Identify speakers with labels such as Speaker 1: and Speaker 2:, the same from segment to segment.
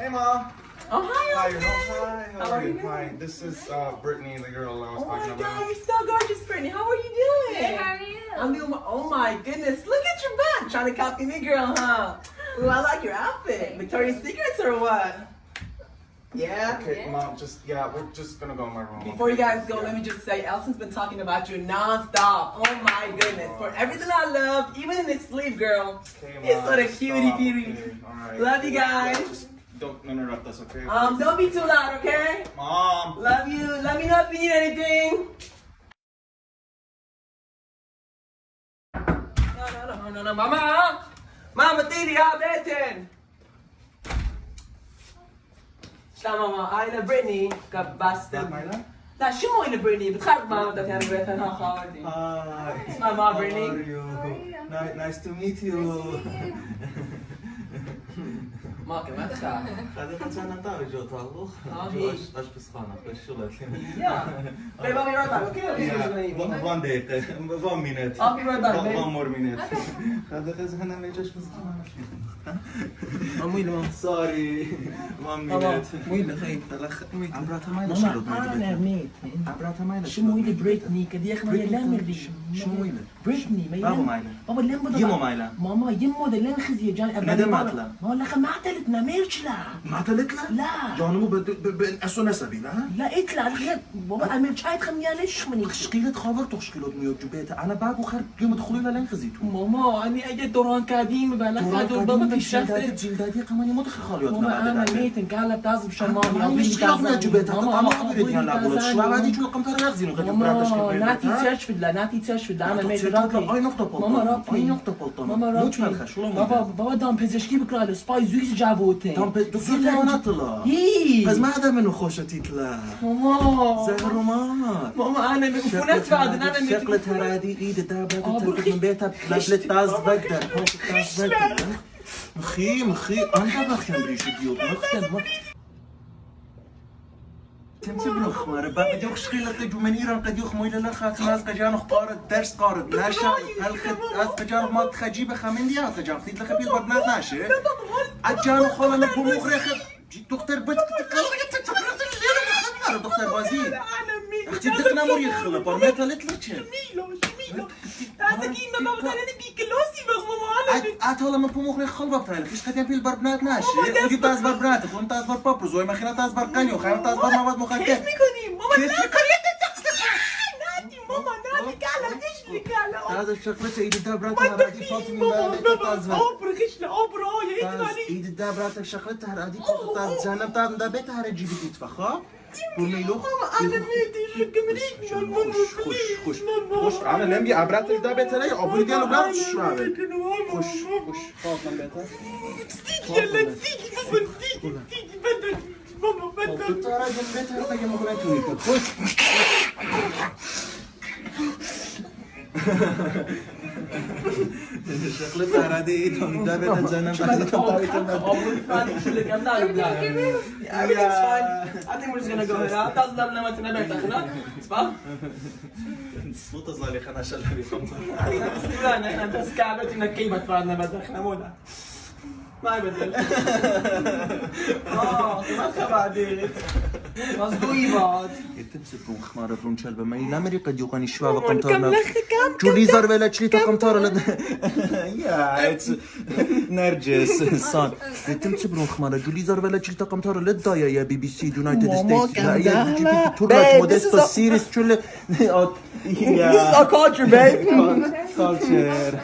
Speaker 1: Hey, Mom.
Speaker 2: Oh, hi,
Speaker 1: Hi,
Speaker 2: Elton.
Speaker 1: how are you? Hi. This is Brittany, the girl I was
Speaker 2: Oh my
Speaker 1: talking
Speaker 2: God,
Speaker 1: about.
Speaker 2: you're so gorgeous, Brittany. How are you doing?
Speaker 3: Hey, how are you?
Speaker 2: I'm doing oh my goodness. Look at your back. Trying to copy me, girl, huh? Ooh, I like your outfit. Victoria's Secrets or what? Yeah?
Speaker 1: Okay, Mom, we're just gonna go in my room.
Speaker 2: Before you guys go, let me just say, Elson's been talking about you non-stop. Oh my goodness. For everything I love, even in his sleep, girl.
Speaker 1: Okay, Mom.
Speaker 2: It's what a
Speaker 1: stop.
Speaker 2: cutie cutie.
Speaker 1: Okay, all right.
Speaker 2: Love you guys.
Speaker 1: Just don't interrupt us, okay?
Speaker 2: Don't be too loud, okay?
Speaker 1: Mom.
Speaker 2: Love you. Let me know if you need anything. No, Mama! Mama, Titi, arbeiten! شلا ماما أنا بريتني كباستر لا شو مو أنا بريتني بتخرب ماما ده تعرف بيتها خالدي
Speaker 1: Hi.
Speaker 2: اسمها ماما
Speaker 1: How
Speaker 2: بريتني
Speaker 1: are you? Nice to meet you.
Speaker 2: ما كمان تخاف
Speaker 1: هذا كان نطار جو طالو.
Speaker 2: هي.
Speaker 1: اش بسخانه خش شو لك.
Speaker 2: يا طيب I'll be right back okay?
Speaker 1: One day. 1 minute.
Speaker 2: I'll be right back babe.
Speaker 1: 1 more minute. هذا كان انا ما جاش بسخانه.
Speaker 2: وين ماما
Speaker 1: Sorry. 1
Speaker 2: ماما
Speaker 1: minute.
Speaker 2: وين خيب
Speaker 1: عبراتها ما له
Speaker 2: ماما أنا ميت
Speaker 1: عبراتها ما له
Speaker 2: شو مويلة بريتني كدي يا أخي ما يلام اللي
Speaker 1: شو مويلة؟
Speaker 2: بريتني ما
Speaker 1: بابا
Speaker 2: يلام
Speaker 1: مايلة.
Speaker 2: بابا اللي بدو
Speaker 1: يمو مايلة.
Speaker 2: ماما يمو ده اللي خزي جاني
Speaker 1: ندى ماتلا.
Speaker 2: ما ولا خ ما عتلتنا ميرشلا
Speaker 1: ما طلعت
Speaker 2: لا
Speaker 1: جانمو بأسو نسبي لا
Speaker 2: لا اطلع الغير بابا أمير شايد خميا ليش مني
Speaker 1: تشكيلة خاطر تشكيلة ميوت جبيتها أنا باكو خير يوم تدخلي لين خزيتو
Speaker 2: ماما أنا أجي دوران كاديم بلا دور بابا في الشفت
Speaker 1: جلدادي كمان يموت خاليوت
Speaker 2: ماما أنا ميت قال تعزب شمامي
Speaker 1: ما مش كلام جبيتها طبعا خبرت يا لا بقول شو بعدي شو قمت أغزين وخدت براتش
Speaker 2: ماما ناتي تشرش فدلا ناتي تشرش فدلا أنا ميت رابي
Speaker 1: أي نقطة بلطان
Speaker 2: ماما رابي
Speaker 1: أي نقطة بلطان
Speaker 2: ماما
Speaker 1: موت
Speaker 2: رابي
Speaker 1: ملخش والله
Speaker 2: بابا دام پزشکی بکراله سپای زویز جابوته
Speaker 1: دام دكتور لا طلع
Speaker 2: هی
Speaker 1: بس ما هذا منو خوشتي طلع
Speaker 2: ماما
Speaker 1: زهرمات
Speaker 2: ماما أنا مفونات بعد أنا ميت
Speaker 1: شكلت هرادي ايد دابت تركض من بيتها لبلت تاز بقدر تاز بقدر مخي انت بخيم بريش ديوب مختم تمسي بنخ مارا بقى بدي اخش خيلة تجو من ايران قد يخ مويلة لخات ناس قجان اخبار درس قارد ناشا هلخت از قجان ما تخجيب خمين ديها قجان خديت لخبيل برنات ناشا عجان خالا نبو مخرخ دكتور بس دكتور بازيل اختي دقنا مور يخلى برميتا لتلتشن اتولا من بومخ ريخ خلبا بتاعي فيش خدين في البربنات ناشي ودي تاز بربناتك وانت تاز بربابرز وي مخينا تاز برقاني وخينا تاز برمواد مخدر
Speaker 2: كيف ميكوني ماما نادي ماما نادي قاعدة تشري قاعدة
Speaker 1: هذا الشغلة ايد الدابرات هرادي فاطمة من بالك تاز
Speaker 2: أوبرا خشنا أوبرا يا إيدواني
Speaker 1: ايد الدابرات شغلتها هرادي تاز جهنم تاز دابتها هرجي بدي تفخا والميلو
Speaker 2: ماما أنا ميدي شو
Speaker 1: خش انا نمي عبرات الدابت لي ابو ديالو بلا شو عامل خش فاطمه بيتها
Speaker 2: يلا نسيتي بابا نسيتي بدل ماما بدل
Speaker 1: ترى جنبتها تجي مغنيتوني خش شغلتها هذه ايدهم دابت زينب بعدين
Speaker 2: I think we're just gonna go ahead out. That's not what I'm going to do.
Speaker 1: صوت صالح خنا شلبي خمسة
Speaker 2: أنا بس كعبت إنك كيف تفعلنا بدخنا مودا ما يبدل ما بعدين مصدوي بعض
Speaker 1: تمسك خمارة فرون شلبة ما يلامري قد يقاني شباب قمطارنا جولي زار ولا تشليتا قمطارة لد يا اتس نرجس صان تمسك برون خمارة جولي زار ولا تشليتا قمطارة لد دايا يا بي بي سي يونايتد ستيتس لا يا جي بي تورات موديستو سيريس شل
Speaker 2: This is our culture, babe.
Speaker 1: culture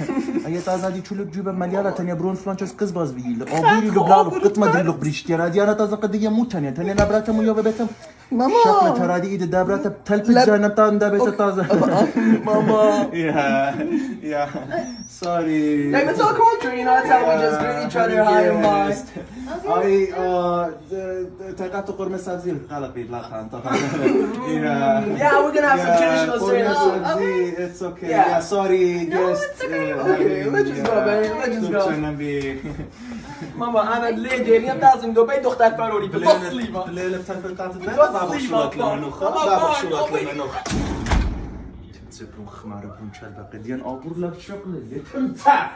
Speaker 1: هي تازادي شو لك جيبه مليارة تانية برون فرانشيس قزباز بيل او بيري لبلالو قط ما دري لك بريشتي رادي انا تازا قضية مو تانية تانية نبراتها مو يوبا بيتهم
Speaker 2: ماما
Speaker 1: شكلة رادي ايد دابراتها بتلبس جانب تان دابت تازا
Speaker 2: ماما
Speaker 1: yeah sorry
Speaker 2: Like it's our culture, you know, that's how we just greet each other high and by.
Speaker 1: تقاطع قرمة سازيل قال بيد لا خان طبعا
Speaker 2: Yeah, we're gonna have some traditional cereals.
Speaker 1: It's okay.
Speaker 2: Yeah.
Speaker 1: Yeah, sorry.
Speaker 3: No, it's okay.
Speaker 2: Okay, let's just go, babe. Let's just go. ماما أنا الليجي اليوم لازم دو بيت أختك فاروري بتصليبة.
Speaker 1: الليلة بتنفل كانت البيت بابا شوات لمنوخ بابا شوات لمنوخ تبون خمارة بون شلبة قديان أبور لك شغل اللي تنفع